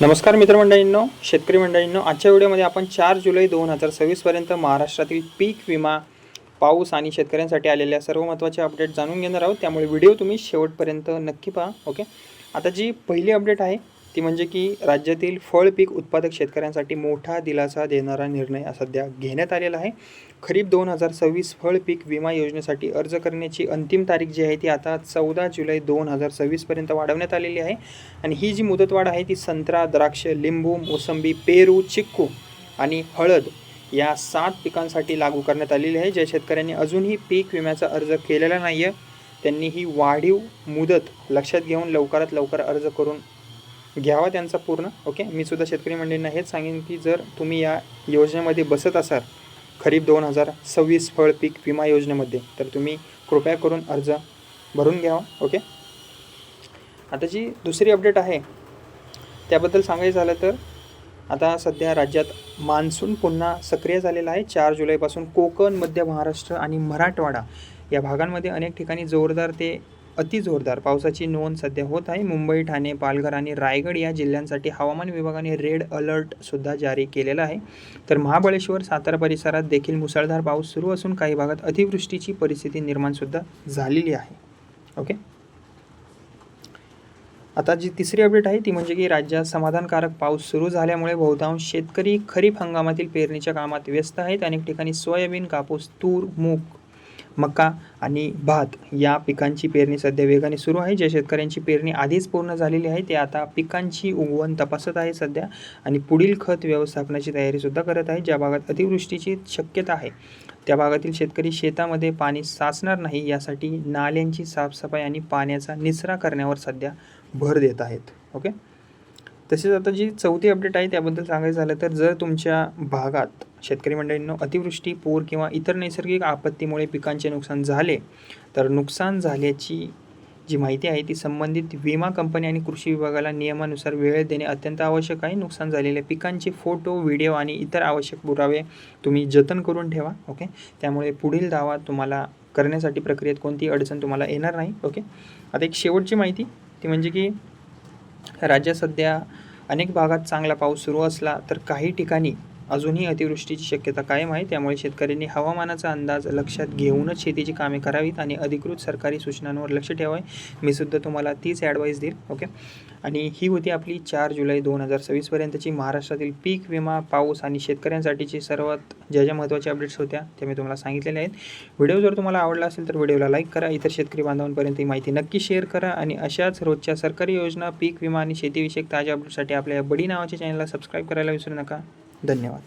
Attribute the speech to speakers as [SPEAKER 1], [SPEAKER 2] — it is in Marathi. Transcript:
[SPEAKER 1] नमस्कार मित्रमंडळींनो, शेतकरी मंडळींनो, आजच्या व्हिडिओमध्ये आपण 4 जुलै 2026 पर्यंत महाराष्ट्रातील पीक विमा, पाऊस आणि शेतकऱ्यांसाठी आलेल्या सर्व महत्त्वाचे अपडेट जाणून घेणार आहोत. त्यामुळे व्हिडिओ तुम्ही शेवटपर्यंत नक्की पहा. ओके. आता जी पहिली अपडेट आहे ती म्हणजे की राज्यातील फळ पीक उत्पादक शेतकऱ्यांसाठी मोठा दिलासा देणारा निर्णय सध्या घेण्यात आलेला आहे. खरीप 2026 फळ पीक विमा योजनेसाठी अर्ज करण्याची अंतिम तारीख जी आहे ती आता 14 जुलै 2026 पर्यंत वाढवण्यात आलेली आहे. आणि ही जी मुदतवाढ आहे ती संत्रा, द्राक्ष, लिंबू, मोसंबी, पेरू, चिक्कू आणि हळद या 7 पिकांसाठी लागू करण्यात आलेली आहे. ज्या शेतकऱ्यांनी अजूनही पीक विम्याचा अर्ज केलेला नाही आहे त्यांनी ही वाढीव मुदत लक्षात घेऊन लवकरात लवकर अर्ज करून घ्यावा त्यांचा पूर्ण. ओके. मी सुद्धा शेतकरी मंडळींना हेच सांगेन की जर तुम्ही या योजनेमध्ये बसत असाल खरीप 2026 फळ पीक विमा योजनेमध्ये तर तुम्ही कृपया करून अर्ज भरून घ्यावा. ओके. आता जी दुसरी अपडेट आहे त्याबद्दल सांगायचं झालं तर आता सध्या राज्यात मान्सून पुन्हा सक्रिय झालेला आहे. 4 जुलैपासून कोकण, मध्य महाराष्ट्र आणि मराठवाडा या भागांमध्ये अनेक ठिकाणी जोरदार ते अतिजोरदार पावसाची नोंद सध्या होत आहे. मुंबई, ठाणे, पालघर आणि रायगड या जिल्ह्यांसाठी हवामान विभागाने रेड अलर्टसुद्धा जारी केलेला आहे. तर महाबळेश्वर, सातारा परिसरात देखील मुसळधार पाऊस सुरू असून काही भागात अतिवृष्टीची परिस्थिती निर्माणसुद्धा झालेली आहे. ओके. आता जी तिसरी अपडेट आहे ती म्हणजे की राज्यात समाधानकारक पाऊस सुरू झाल्यामुळे बहुतांश शेतकरी खरीप हंगामातील पेरणीच्या कामात व्यस्त आहेत. अनेक ठिकाणी सोयाबीन, कापूस, तूर, मूग, मका आणि भात या पिकांची पेरणी सध्या वेगाने सुरू आहे. ज्या शेतकऱ्यांची पेरणी आधीच पूर्ण झालेली आहे ते आता पिकांची उगवण तपासत आहे सध्या आणि पुढील खत व्यवस्थापनाची तयारीसुद्धा करत आहे. ज्या भागात अतिवृष्टीची शक्यता आहे त्या भागातील शेतकरी शेतामध्ये पाणी साचणार नाही यासाठी नाल्यांची साफसफाई आणि पाण्याचा निचरा करण्यावर सध्या भर देत आहेत. ओके. तसेच आता जी चौथी अपडेट आहे त्याबद्दल सांगायचं झालं तर जर तुमच्या भागात शेतकरी मंडळींनो अतिवृष्टी, पूर किंवा इतर नैसर्गिक आपत्तीमुळे पिकांचे नुकसान झाले तर नुकसान झाल्याची जी माहिती आहे ती संबंधित विमा कंपनी आणि कृषी विभागाला नियमानुसार वेळेत देणे अत्यंत आवश्यक आहे. नुकसान झालेल्या पिकांचे फोटो, व्हिडिओ आणि इतर आवश्यक पुरावे तुम्ही जतन करून ठेवा. ओके. त्यामुळे पुढील दावा तुम्हाला करण्यासाठी प्रक्रियेत कोणतीही अडचण तुम्हाला येणार नाही. ओके. आता एक शेवटची माहिती ती म्हणजे की राज्यात सध्या अनेक भागात चांगला पाऊस सुरू असला तर काही ठिकाणी अजूनही अतिवृष्टीची शक्यता कायम आहे. त्यामुळे शेतकऱ्यांनी हवामानाचा अंदाज लक्षात घेऊनच शेतीची कामे करावीत आणि अधिकृत सरकारी सूचनांवर लक्ष ठेवावे. मी सुद्धा तुम्हाला तीच ॲडवाईस देईल. ओके. आणि ही होती आपली 4 जुलै 2026 पर्यंतची महाराष्ट्रातील पीक विमा, पाऊस आणि शेतकऱ्यांसाठीची सर्वात ज्या महत्त्वाच्या अपडेट्स होत्या त्या मी तुम्हाला सांगितलेल्या आहेत. व्हिडिओ जर तुम्हाला आवडला असेल तर व्हिडिओला लाईक करा, इतर शेतकरी बांधवांपर्यंत ही माहिती नक्की शेअर करा आणि अशाच रोजच्या सरकारी योजना, पीक विमा आणि शेतीविषयक ताज्या अपडेटसाठी आपल्या बडी नावाच्या चॅनलला सबस्क्राईब करायला विसरू नका. धन्यवाद.